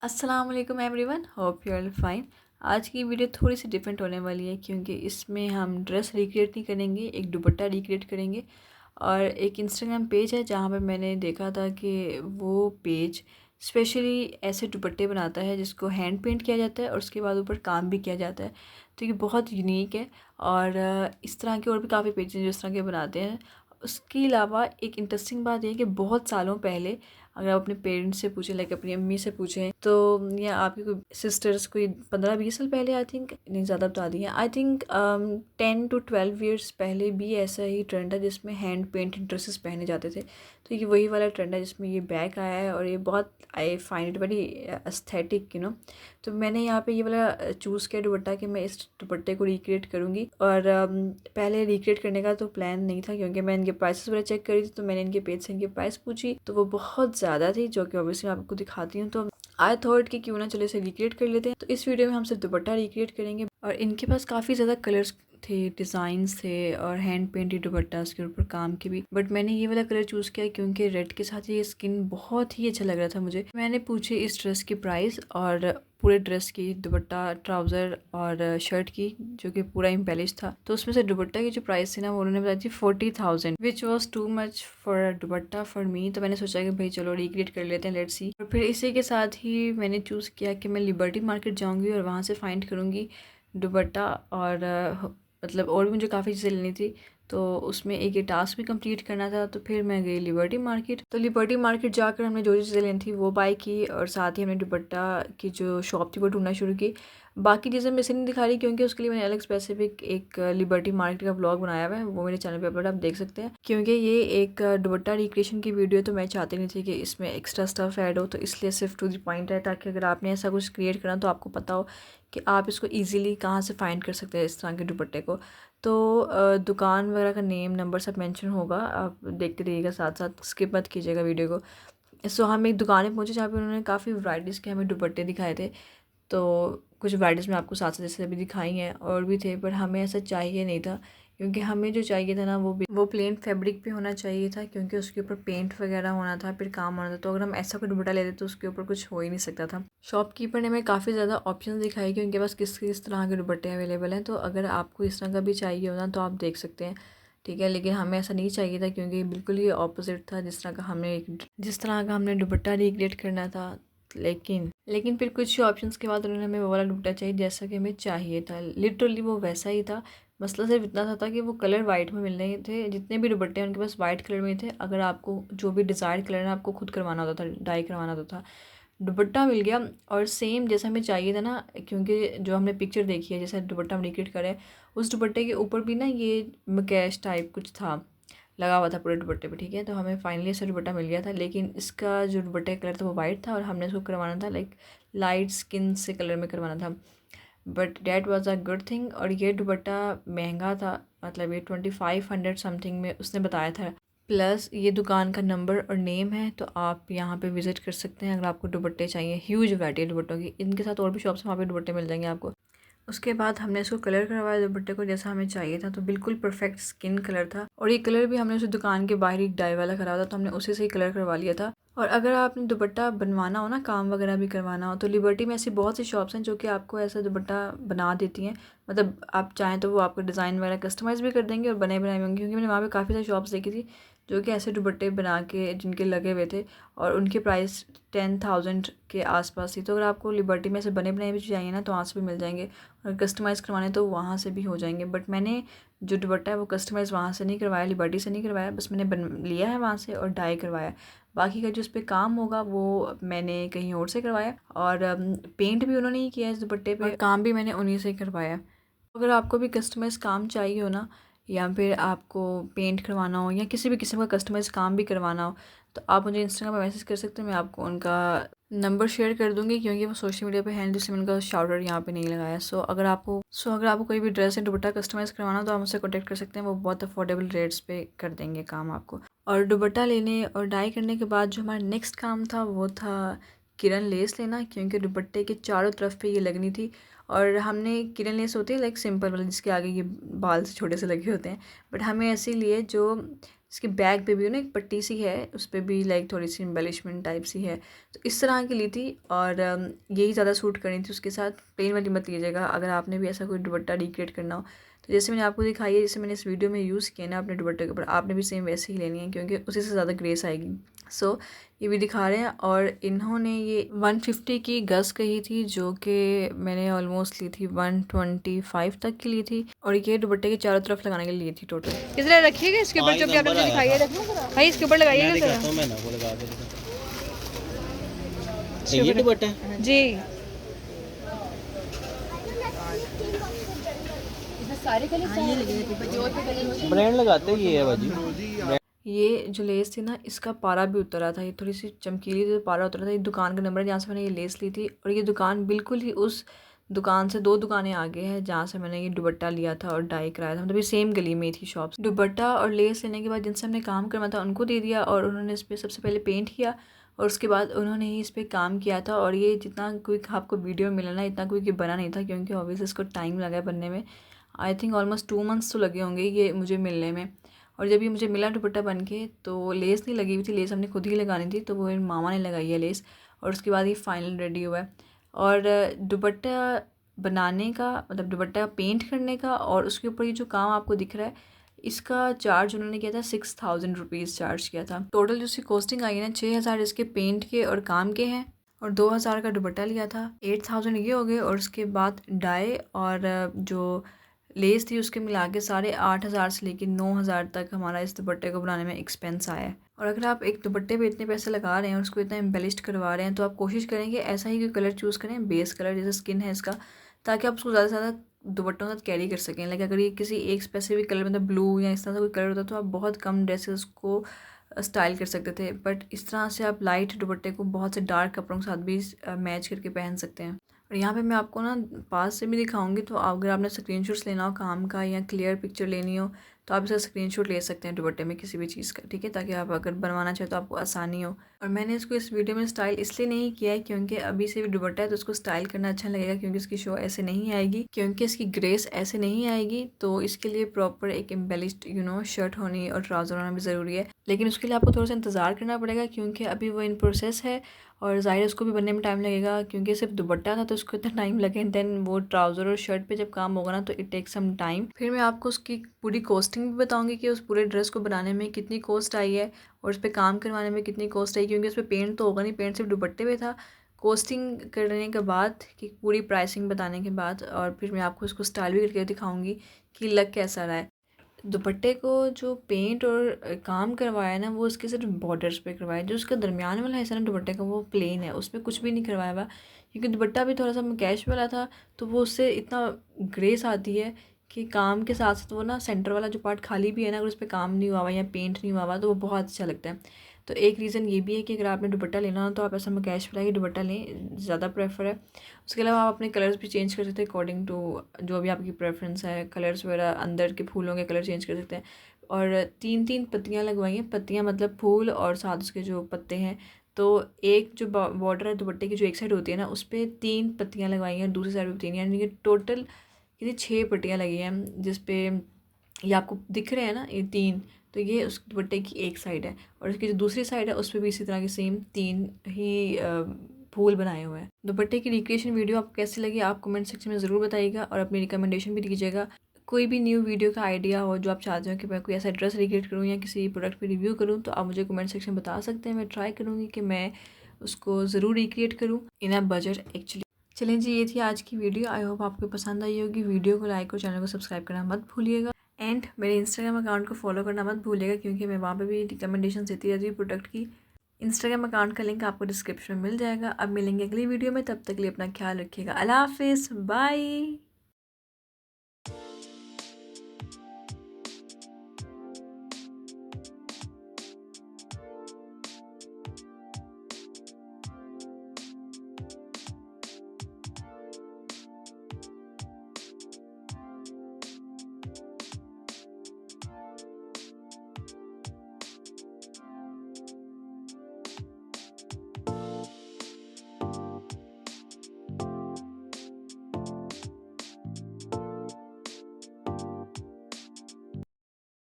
अस्सलाम वालेकुम everyone, hope you are fine. आज की वीडियो थोड़ी सी डिफरेंट होने वाली है क्योंकि इसमें हम ड्रेस रिक्रिएट नहीं करेंगे, एक दुपट्टा रिक्रिएट करेंगे। और एक इंस्टाग्राम पेज है जहाँ पे मैंने देखा था कि वो पेज स्पेशली ऐसे दुपट्टे बनाता है जिसको हैंड पेंट किया जाता है और उसके बाद ऊपर काम भी किया जाता है। तो ये बहुत यूनिक है और इस तरह के और भी काफ़ी पेज हैं जो इस तरह के बनाते हैं। उसके अलावा एक इंटरेस्टिंग बात यह है कि बहुत सालों पहले अगर आप अपने पेरेंट्स से पूछें, लाइक अपनी अम्मी से पूछें तो, या आपकी कोई सिस्टर्स कोई 15-20 साल पहले, आई थिंक नहीं ज़्यादा बता दी हैं, आई थिंक 10 to 12 ईयर्स पहले भी ऐसा ही ट्रेंड है जिसमें हैंड पेंट ड्रेसेस पहने जाते थे। तो ये वही वाला ट्रेंड है जिसमें ये बैक आया है और ये बहुत, I find it very aesthetic तो मैंने यहाँ पे ये वाला चूज़ किया दुपट्टा कि मैं इस दुपट्टे को रिक्रिएट करूँगी। और पहले रिक्रिएट करने का तो प्लान नहीं था क्योंकि मैं इनके प्राइसेस वगैरह चेक करी थी, तो मैंने इनके पेज से इनके प्राइस पूछी तो वो बहुत ज़्यादा थी, जो कि ऑब्वियसली मैं आपको दिखाती हूँ। तो आई थॉट कि क्यों ना चले इसे रिक्रिएट कर लेते हैं। तो इस वीडियो में हम सिर्फ दुपट्टा रिक्रिएट करेंगे और इनके पास काफ़ी ज़्यादा कलर्स थे, डिज़ाइंस थे और हैंड पेंटेड दुपट्टा उसके ऊपर काम के भी। बट मैंने ये वाला कलर चूज़ किया क्योंकि रेड के साथ ये स्किन बहुत ही अच्छा लग रहा था मुझे। मैंने पूछे इस ड्रेस की प्राइस और पूरे ड्रेस की, दुपट्टा, ट्राउज़र और शर्ट की, जो कि पूरा एम्बेलिश था। तो उसमें से दुपट्टा की जो प्राइस थी ना वो उन्होंने बताई थी 40,000, which was too much for dupatta for me. तो मैंने सोचा कि भाई चलो रिक्रिएट कर लेते हैं, लेट्स सी। और फिर इसी के साथ ही मैंने चूज़ किया कि मैं लिबर्टी मार्केट जाऊँगी और वहाँ से फाइंड करूँगी दुपट्टा। और मतलब और भी मुझे काफ़ी चीज़ें लेनी थी, तो उसमें एक ये टास्क भी कंप्लीट करना था। तो फिर मैं गई लिबर्टी मार्केट। तो लिबर्टी मार्केट जाकर हमने जो चीज़ें लेनी थी वो बाय की और साथ ही हमने दुपट्टा की जो शॉप थी वो ढूंढना शुरू की। बाकी चीज़ें मैं इसे नहीं दिखा रही क्योंकि उसके लिए मैंने अलग स्पेसिफिक एक लिबर्टी मार्केट का व्लॉग बनाया हुआ है, वो मेरे चैनल पे अपलोड आप देख सकते हैं। क्योंकि ये एक दुपट्टा रिक्रिएशन की वीडियो, तो मैं चाहती नहीं थी कि इसमें एक्स्ट्रा स्टफ ऐड हो, तो इसलिए सिर्फ टू द पॉइंट है, ताकि अगर आपने ऐसा कुछ क्रिएट करना तो आपको पता हो कि आप इसको ईजिली कहाँ से फाइंड कर सकते हैं इस तरह के दुपट्टे को। तो दुकान वगैरह का नेम, नंबर सब मेंशन होगा, आप देखते रहिएगा, साथ साथ स्किप मत कीजिएगा वीडियो को। सो हम एक दुकान में पहुंचे जहाँ पे उन्होंने काफ़ी वैराइटीज़ के हमें दुपट्टे दिखाए थे। तो कुछ वैराइटीज़ मैं आपको साथ साथ जैसे अभी दिखाई हैं और भी थे, पर हमें ऐसा चाहिए नहीं था क्योंकि हमें जो चाहिए था ना वो प्लेन फैब्रिक पे होना चाहिए था, क्योंकि उसके ऊपर पेंट वगैरह होना था, फिर काम होना था। तो अगर हम ऐसा कोई दुपट्टा लेते तो उसके ऊपर कुछ हो ही नहीं सकता था। शॉपकीपर ने हमें काफ़ी ज़्यादा ऑप्शन दिखाई कि उनके पास किस किस तरह के दुपट्टे अवेलेबल हैं। तो अगर आपको इस तरह का भी चाहिए हो ना तो आप देख सकते हैं, ठीक है। लेकिन हमें ऐसा नहीं चाहिए था क्योंकि बिल्कुल ही ऑपोजिट था जिस तरह का हमने दुपट्टा रिक्रिएट करना था। लेकिन फिर कुछ ऑप्शंस के बाद उन्होंने हमें वो वाला दुपट्टा चाहिए जैसा कि हमें चाहिए था। लिटरली वो वैसा ही था। मसला सिर्फ इतना था कि वो कलर वाइट में मिल रहे थे, जितने भी दुपट्टे हैं उनके पास वाइट कलर में थे। अगर आपको जो भी डिज़ायर्ड कलर है आपको खुद करवाना होता था, डाई करवाना होता था। दुपट्टा मिल गया और सेम जैसा हमें चाहिए था ना, क्योंकि जो हमने पिक्चर देखी है जैसा दुपट्टा हम रिक्रिएट करें, उस दुपट्टे के ऊपर भी ना ये मकैश टाइप कुछ था लगा हुआ था पूरे दुपट्टे पे, ठीक है। तो हमें फाइनली ऐसा दुपट्टा मिल गया था, लेकिन इसका जो दुपट्टे का कलर था वो वाइट था और हमने इसको करवाना था लाइक लाइट स्किन से कलर में करवाना था। But that was a good thing. और ये दुपट्टा महंगा था, मतलब ये 2500 समथिंग में उसने बताया था। प्लस ये दुकान का नंबर और नेम है, तो आप यहाँ पे विज़िट कर सकते हैं अगर आपको दुपट्टे चाहिए। ह्यूज वैरायटी है दुपट्टों की, इनके साथ और भी शॉप्स हैं वहाँ पे दुपट्टे मिल जाएंगे आपको। उसके बाद हमने इसको कलर करवाया दुपट्टे को जैसा हमें चाहिए था, तो बिल्कुल परफेक्ट स्किन कलर था। और ये कलर भी हमने उस दुकान के बाहर ही डाई वाला करा था, तो हमने उसी से ही कलर करवा लिया था। और अगर आपने दुपट्टा बनवाना हो ना, काम वगैरह भी करवाना हो, तो लिबर्टी में ऐसी बहुत सी शॉप्स हैं जो कि आपको ऐसा दुपट्टा बना देती हैं। मतलब आप चाहें तो वो आपको डिज़ाइन वगैरह कस्टमाइज़ भी कर देंगे और बने बनाए होंगे, क्योंकि मैंने वहाँ पे काफ़ी सारी शॉप्स देखी थी जो कि ऐसे दुपट्टे बना के जिनके लगे हुए थे और उनके प्राइस 10,000 के आसपास थी। तो अगर आपको लिबर्टी में से बने बनाए भी चाहिए ना तो वहाँ से भी मिल जाएंगे, और कस्टमाइज़ करवाने तो वहाँ से भी हो जाएंगे। बट मैंने जो दुपट्टा है वो कस्टमाइज़ वहाँ से नहीं करवाया, लिबर्टी से नहीं करवाया, बस मैंने बन लिया है वहाँ से और डाई करवाया। बाकी का जो उस पर काम होगा वो मैंने कहीं और से करवाया, और पेंट भी उन्होंने ही किया इस दुपट्टे पे और काम भी मैंने उन्हीं से करवाया। अगर आपको भी कस्टमाइज़ काम चाहिए हो ना, या फिर आपको पेंट करवाना हो या किसी भी किस्म का कस्टमाइज़ काम भी करवाना हो, तो आप मुझे इंस्टाग्राम पर मैसेज कर सकते हैं। मैं आपको उनका नंबर शेयर कर दूंगी क्योंकि वो सोशल मीडिया पे हैं, जिससे मैंने उनका शाउट आउट यहाँ पे नहीं लगाया। सो अगर आपको कोई भी ड्रेस या दुपट्टा कस्टमाइज़ करवाना हो तो आप मुझसे कॉन्टैक्ट कर सकते हैं, वो बहुत अफोर्डेबल रेट्स पे कर देंगे काम आपको। और दुपट्टा लेने और डाई करने के बाद जो हमारा नेक्स्ट काम था वो था किरन लेस लेना, क्योंकि दुपट्टे के चारों तरफ पे ये लगनी थी। और हमने किरन लेस होती है लाइक सिंपल वाली जिसके आगे ये बाल से छोटे से लगे होते हैं, बट हमें ऐसे लिए जो इसके बैक पे भी ना एक पट्टी सी है, उस पर भी लाइक थोड़ी सी एम्बेलिशमेंट टाइप सी है। तो इस तरह की ली थी और यही ज़्यादा सूट करनी थी उसके साथ। प्लेन वाली मत लीजिएगा अगर आपने भी ऐसा कोई दुपट्टा रिक्रिएट करना हो। तो जैसे मैंने आपको दिखाई है, जैसे मैंने इस वीडियो में यूज़ किया ना अपने दुपट्टे के ऊपर, आपने भी सेम वैसे ही लेनी है क्योंकि उसी से ज़्यादा ग्रेस आएगी। सो ये भी दिखा रहे हैं। और इन्होंने ये 150 की गज़ कही थी, जो कि मैंने ऑलमोस्ट ली थी 125 तक की ली थी। और ये दुपट्टे के चारों तरफ लगाने के लिए ली थी टोटल। किस तरह रखिएगा इसके ऊपर जो कि आपने दिखाई है, भाई इसके ऊपर लगाइएगा ये दुपट्टा जी। ब्रांड लगाते ही है बाजी। ये जो लेस थी ना, इसका पारा भी उतर रहा था, ये थोड़ी सी चमकीली थी, पारा उतर रहा था। ये दुकान का नंबर है जहाँ से मैंने ये लेस ली थी। और ये दुकान बिल्कुल ही उस दुकान से 2 दुकानें आगे है जहाँ से मैंने ये दुपट्टा लिया था और डाई कराया था। मतलब ये सेम गली में थी शॉप्स। दुपट्टा और लेस लेने के बाद जिनसे हमने काम करवाया था उनको दे दिया और उन्होंने इस पर सबसे पहले पेंट किया और उसके बाद उन्होंने ही इस पर काम किया था। और ये जितना क्विक आपको वीडियो मिला ना, इतना क्विक ये बना नहीं था क्योंकि ऑब्वियसली इसको टाइम लगा बनने में। आई थिंक ऑलमोस्ट 2 मंथ्स तो लगे होंगे ये मुझे मिलने में। और जब ये मुझे मिला दुपट्टा बन के, तो लेस नहीं लगी हुई थी, लेस हमने खुद ही लगानी थी, तो वो मेरी मामा ने लगाई है लेस। और उसके बाद ये फाइनल रेडी हुआ है। और दुपट्टा बनाने का मतलब दुपट्टा पेंट करने का और उसके ऊपर ये जो काम आपको दिख रहा है, इसका चार्ज उन्होंने किया था 6000 रुपीज़ चार्ज किया था। टोटल जो उसकी कॉस्टिंग आई है ना, 6000 इसके पेंट के और काम के हैं और 2000 का दुपट्टा लिया था। 8000 ये हो गए और उसके बाद डाई और जो लेस थी उसके मिला के 8500 से लेकर 9000 तक हमारा इस दुपट्टे को बनाने में एक्सपेंस आया है। और अगर आप एक दुपट्टे पे इतने पैसे लगा रहे हैं और उसको इतना एम्बेलिश्ड करवा रहे हैं, तो आप कोशिश करें कि ऐसा ही कोई कलर चूज़ करें, बेस कलर जैसे स्किन है इसका, ताकि आप उसको ज़्यादा से ज़्यादा दुपट्टों के साथ कैरी कर सकें। लाइक अगर ये किसी एक स्पेसिफिक कलर मतलब ब्लू या इस तरह का कोई कलर होता तो आप बहुत कम ड्रेसेस को स्टाइल कर सकते थे, बट इस तरह से आप लाइट दुपट्टे को बहुत से डार्क कपड़ों के साथ भी मैच करके पहन सकते हैं। और यहाँ पे मैं आपको ना पास से भी दिखाऊंगी, तो अगर आपने स्क्रीनशॉट्स लेना हो काम का या क्लियर पिक्चर लेनी हो तो आप इसका स्क्रीनशॉट ले सकते हैं दुपट्टे में किसी भी चीज़ का, ठीक है, ताकि आप अगर बनवाना चाहे तो आपको आसानी हो। और मैंने इसको इस वीडियो में स्टाइल इसलिए नहीं किया है क्योंकि अभी से भी दुपट्टा है तो उसको स्टाइल करना अच्छा लगेगा, क्योंकि इसकी शो ऐसे नहीं आएगी, क्योंकि इसकी ग्रेस ऐसे नहीं आएगी। तो इसके लिए प्रॉपर एक एम्बेलिश्ड शर्ट होनी और ट्राउज़र होना भी ज़रूरी है। लेकिन उसके लिए आपको थोड़ा सा इंतज़ार करना पड़ेगा क्योंकि अभी वो इन प्रोसेस है और ज़ाहिर उसको भी बनने में टाइम लगेगा, क्योंकि सिर्फ दुपट्टा था तो उसको इतना टाइम लगे। देन वो ट्राउज़र और शर्ट पे जब काम होगा ना तो इट टेक सम टाइम। फिर मैं आपको उसकी पूरी कॉस्टिंग भी बताऊंगी कि उस पूरे ड्रेस को बनाने में कितनी कॉस्ट आई है और उस पर काम करवाने में कितनी कॉस्ट आई, क्योंकि उस पर पेंट तो होगा नहीं, पेंट सिर्फ दुपट्टे पे था। कॉस्टिंग करने के बाद कि पूरी प्राइसिंग बताने के बाद और फिर मैं आपको उसको स्टाइल भी करके दिखाऊँगी कि लग कैसा रहा है। दुपट्टे को जो पेंट और काम करवाया है ना, वो उसके सिर्फ बॉर्डर्स पे करवाया है। जो उसका दरमियान वाला हिस्सा ना दुपट्टे का वो प्लेन है, उसमें कुछ भी नहीं करवाया हुआ, क्योंकि दुपट्टा भी थोड़ा सा कैश वाला था तो वो उससे इतना ग्रेस आती है कि काम के साथ साथ वो ना सेंटर वाला जो पार्ट खाली भी है ना, अगर उस पर काम नहीं हुआ हुआ या पेंट नहीं हुआ हुआ तो वो बहुत अच्छा लगता है। तो एक रीज़न ये भी है कि अगर आपने दुपट्टा लेना हो तो आप ऐसा कैश वाला ही दुपट्टा लें, ज़्यादा प्रेफर है। उसके अलावा आप अपने कलर्स भी चेंज कर सकते हैं अकॉर्डिंग टू जो भी आपकी प्रेफरेंस है। कलर्स वगैरह अंदर के फूलों के कलर चेंज कर सकते हैं। और 3-3 पत्तियाँ लगवाई हैं, पत्तियाँ मतलब फूल और साथ उसके जो पत्ते हैं। तो एक जो बॉर्डर है दुपट्टे की जो एक साइड होती है ना, उस पर 3 पत्तियाँ लगवाई हैं, दूसरी साइड पर 3, यानी कि टोटल कितनी 6 पट्टियाँ लगी हैं, जिस पे ये आपको दिख रहे हैं ना ये 3, तो ये उस दुपट्टे की एक साइड है। और उसकी जो दूसरी साइड है उस पर भी इसी तरह के सेम 3 ही फूल बनाए हुए हैं। दुपट्टे की रिक्रिएशन वीडियो आपको कैसी लगी आप कमेंट सेक्शन में ज़रूर बताइएगा और अपनी रिकमेंडेशन भी दीजिएगा। कोई भी न्यू वीडियो का आइडिया हो जो आप चाहते हो कि मैं कोई ऐसा ड्रेस रिक्रिएट करूँ या किसी प्रोडक्ट पे रिव्यू करूँ, तो आप मुझे कमेंट सेक्शन में बता सकते हैं। मैं ट्राई करूँगी कि मैं उसको ज़रूर रिक्रिएट करूँ इन अ बजट एक्चुअली। चलें जी, ये थी आज की वीडियो। आई होप आपको पसंद आई होगी। वीडियो को लाइक और चैनल को सब्सक्राइब करना मत भूलिएगा एंड मेरे इंस्टाग्राम अकाउंट को फॉलो करना मत भूलिएगा, क्योंकि मैं वहाँ पे भी रिकमेंडेशन देती रहती हूँ प्रोडक्ट की। इंस्टाग्राम अकाउंट का लिंक आपको डिस्क्रिप्शन में मिल जाएगा। अब मिलेंगे अगली वीडियो में, तब तक के लिए अपना ख्याल रखिएगा। अल्लाह हाफिज़, बाय।